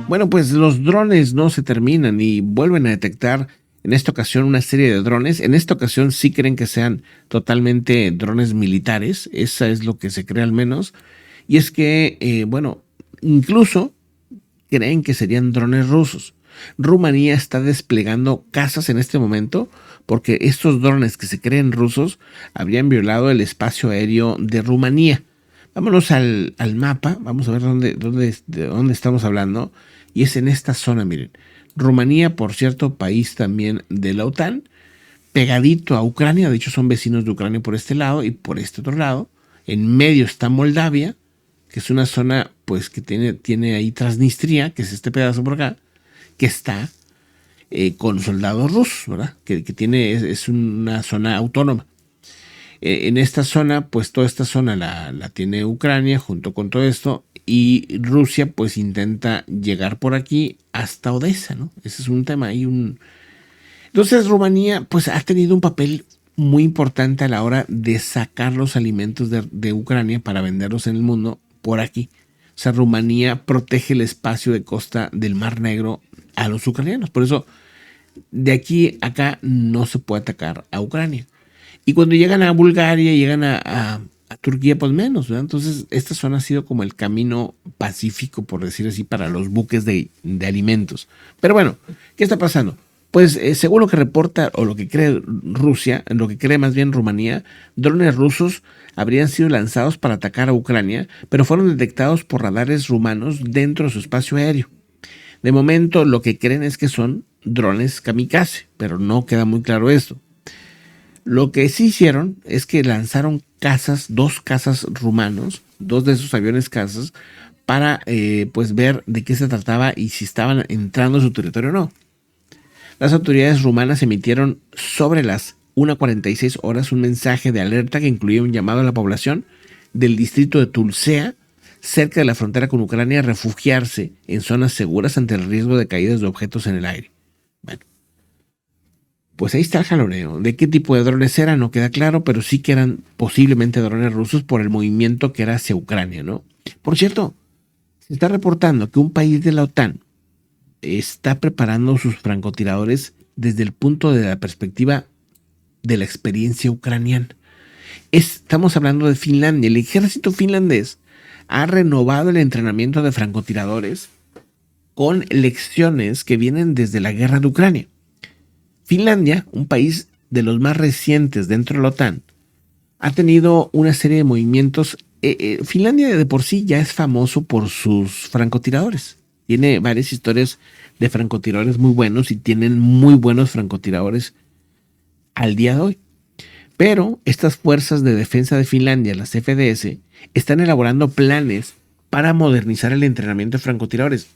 Bueno, pues los drones no se terminan y vuelven a detectar en esta ocasión una serie de drones. En esta ocasión sí creen que sean totalmente drones militares. Esa es lo que se cree al menos. Y es que, bueno, incluso creen que serían drones rusos. Rumanía está desplegando cazas en este momento porque estos drones que se creen rusos habrían violado el espacio aéreo de Rumanía. Vámonos al mapa, vamos a ver de dónde estamos hablando. Y es en esta zona, miren. Rumanía, por cierto, país también de la OTAN, pegadito a Ucrania. De hecho, son vecinos de Ucrania por este lado y por este otro lado. En medio está Moldavia, que es una zona pues que tiene ahí Transnistria, que es este pedazo por acá, que está con soldados rusos, ¿verdad? Que tiene, es una zona autónoma. En esta zona, pues toda esta zona la tiene Ucrania junto con todo esto, y Rusia pues intenta llegar por aquí hasta Odessa, ¿no? Ese es un tema ahí. Entonces Rumanía pues ha tenido un papel muy importante a la hora de sacar los alimentos de Ucrania para venderlos en el mundo por aquí. O sea, Rumanía protege el espacio de costa del Mar Negro a los ucranianos. Por eso, de aquí a acá no se puede atacar a Ucrania. Y cuando llegan a Bulgaria, llegan a Turquía, pues menos, ¿verdad? Entonces, esta zona ha sido como el camino pacífico, por decir así, para los buques de alimentos. Pero bueno, ¿qué está pasando? Pues según lo que reporta o lo que cree Rusia, lo que cree más bien Rumanía, drones rusos habrían sido lanzados para atacar a Ucrania, pero fueron detectados por radares rumanos dentro de su espacio aéreo. De momento lo que creen es que son drones kamikaze, pero no queda muy claro esto. Lo que sí hicieron es que lanzaron dos cazas rumanos, dos de esos aviones cazas, para pues ver de qué se trataba y si estaban entrando a su territorio o no. Las autoridades rumanas emitieron sobre las 1:46 horas un mensaje de alerta que incluía un llamado a la población del distrito de Tulcea, cerca de la frontera con Ucrania, a refugiarse en zonas seguras ante el riesgo de caídas de objetos en el aire. Bueno, pues ahí está el jaloneo. ¿De qué tipo de drones eran? No queda claro, pero sí que eran posiblemente drones rusos por el movimiento que era hacia Ucrania, ¿no? Por cierto, se está reportando que un país de la OTAN está preparando sus francotiradores desde el punto de la perspectiva de la experiencia ucraniana. Estamos hablando de Finlandia. El ejército finlandés ha renovado el entrenamiento de francotiradores con lecciones que vienen desde la guerra de Ucrania. Finlandia, un país de los más recientes dentro de la OTAN, ha tenido una serie de movimientos. Finlandia de por sí ya es famoso por sus francotiradores. Tiene varias historias de francotiradores muy buenos y tienen muy buenos francotiradores al día de hoy. Pero estas fuerzas de defensa de Finlandia, las FDS, están elaborando planes para modernizar el entrenamiento de francotiradores.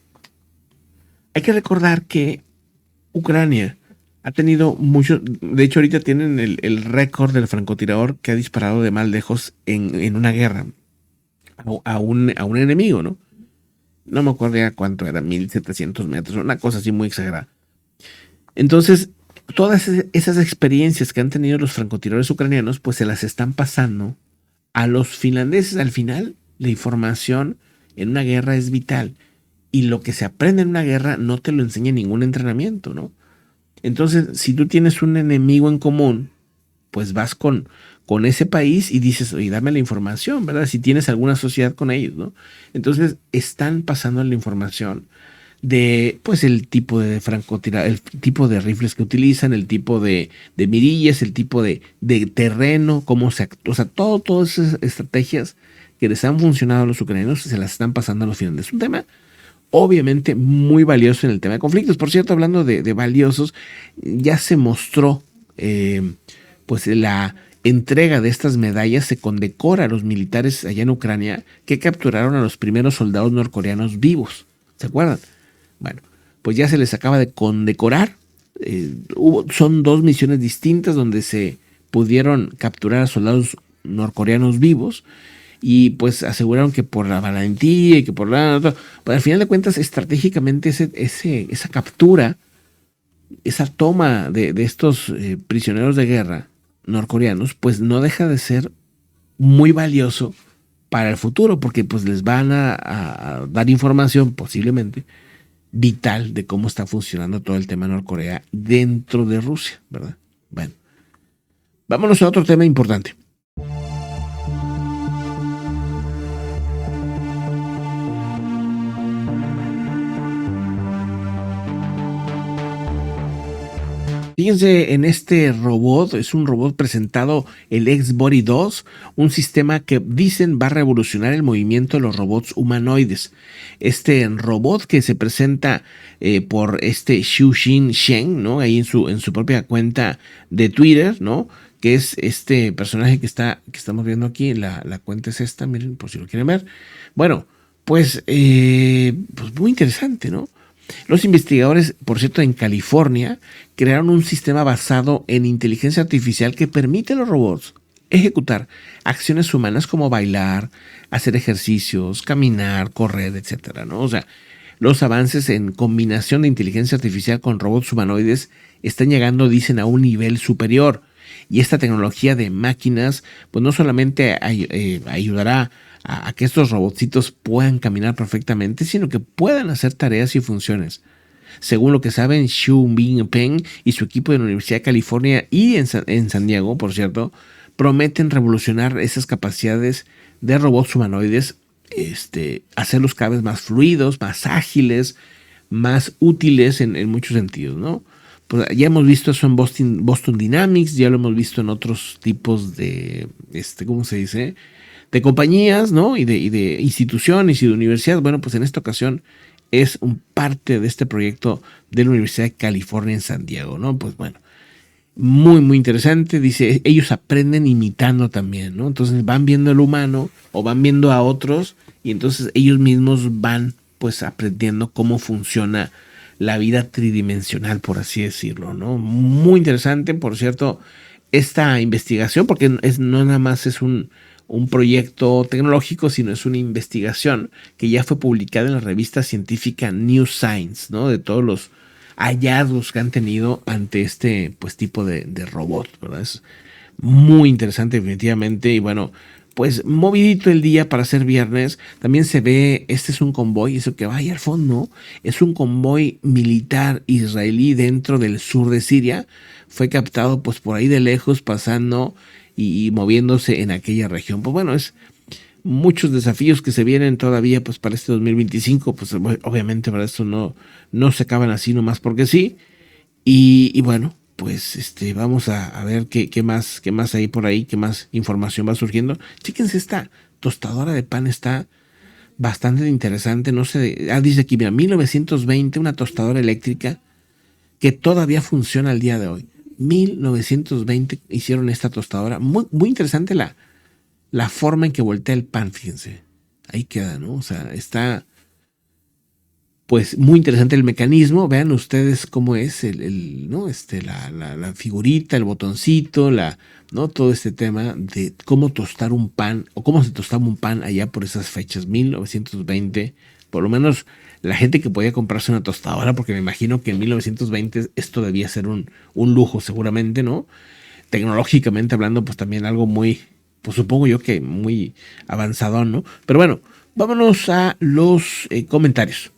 Hay que recordar que Ucrania ha tenido mucho, de hecho ahorita tienen el récord del francotirador que ha disparado de más lejos en una guerra a un enemigo, ¿no? No me acuerdo ya cuánto era, 1700 metros, una cosa así muy exagerada. Entonces, todas esas experiencias que han tenido los francotiradores ucranianos, pues se las están pasando a los finlandeses. Al final, la información en una guerra es vital. Y lo que se aprende en una guerra no te lo enseña ningún entrenamiento, ¿no? Entonces, si tú tienes un enemigo en común, pues vas con ese país y dices, oye, dame la información, ¿verdad? Si tienes alguna sociedad con ellos, ¿no? Entonces, están pasando la información de, pues, el tipo de francotirador, el tipo de rifles que utilizan, el tipo de mirillas, el tipo de terreno, cómo se actúa, o sea, todas esas estrategias que les han funcionado a los ucranianos se las están pasando a los finlandeses. Es un tema obviamente muy valioso en el tema de conflictos. Por cierto, hablando de valiosos, ya se mostró pues la entrega de estas medallas. Se condecora a los militares allá en Ucrania que capturaron a los primeros soldados norcoreanos vivos. ¿Se acuerdan? Bueno, pues ya se les acaba de condecorar. Son dos misiones distintas donde se pudieron capturar a soldados norcoreanos vivos. Y pues aseguraron que por la valentía y que por la... Pues al final de cuentas, estratégicamente esa captura, esa toma de estos prisioneros de guerra norcoreanos, pues no deja de ser muy valioso para el futuro, porque pues les van a dar información posiblemente vital de cómo está funcionando todo el tema Norcorea dentro de Rusia, ¿verdad? Bueno, vámonos a otro tema importante. Fíjense en este robot, es un robot presentado, el X-Body 2, un sistema que dicen va a revolucionar el movimiento de los robots humanoides. Este robot que se presenta por este Xu Shen, ¿no? Ahí en su propia cuenta de Twitter, ¿no? Que es este personaje que estamos viendo aquí, la cuenta es esta, miren, por si lo quieren ver. Bueno, pues muy interesante, ¿no? Los investigadores, por cierto, en California, crearon un sistema basado en inteligencia artificial que permite a los robots ejecutar acciones humanas como bailar, hacer ejercicios, caminar, correr, etcétera, ¿no? O sea, los avances en combinación de inteligencia artificial con robots humanoides están llegando, dicen, a un nivel superior. Y esta tecnología de máquinas, pues no solamente ayudará a que estos robotcitos puedan caminar perfectamente, sino que puedan hacer tareas y funciones. Según lo que saben Xu Peng y su equipo de la Universidad de California y en San Diego, por cierto, prometen revolucionar esas capacidades de robots humanoides, hacerlos cada vez más fluidos, más ágiles, más útiles en muchos sentidos, ¿no? Pues ya hemos visto eso en Boston Dynamics, ya lo hemos visto en otros tipos de, ¿cómo se dice? De compañías, ¿no? Y de instituciones y de universidades. Bueno, pues en esta ocasión es un parte de este proyecto de la Universidad de California en San Diego, ¿no? Pues bueno, muy interesante. Dice, ellos aprenden imitando también, ¿no? Entonces van viendo al humano o van viendo a otros y entonces ellos mismos van pues aprendiendo cómo funciona la vida tridimensional, por así decirlo, ¿no? Muy interesante, por cierto, esta investigación, porque no nada más es un proyecto tecnológico, sino es una investigación que ya fue publicada en la revista científica New Science, ¿no? De todos los hallazgos que han tenido ante este pues tipo de robot, ¿verdad? Es muy interesante definitivamente y bueno, pues movidito el día para ser viernes. También se ve, este es un convoy, eso que va ahí al fondo, es un convoy militar israelí dentro del sur de Siria. Fue captado pues por ahí de lejos pasando y moviéndose en aquella región. Pues bueno, es muchos desafíos que se vienen todavía pues para este 2025, pues obviamente para esto no se acaban así nomás porque sí. Y bueno, pues vamos a ver qué más hay por ahí, qué más información va surgiendo. Chéquense, esta tostadora de pan está bastante interesante, no sé, dice aquí, mira, 1920, una tostadora eléctrica que todavía funciona al día de hoy. 1920 hicieron esta tostadora, muy interesante la forma en que voltea el pan, fíjense, ahí queda, ¿no? O sea, está pues muy interesante el mecanismo. Vean ustedes cómo es ¿no? La figurita, el botoncito, ¿no? Todo este tema de cómo tostar un pan o cómo se tostaba un pan allá por esas fechas, 1920. Por lo menos la gente que podía comprarse una tostadora, porque me imagino que en 1920 esto debía ser un lujo seguramente, ¿no? Tecnológicamente hablando, pues también algo muy, pues supongo yo que muy avanzado, ¿no? Pero bueno, vámonos a los comentarios.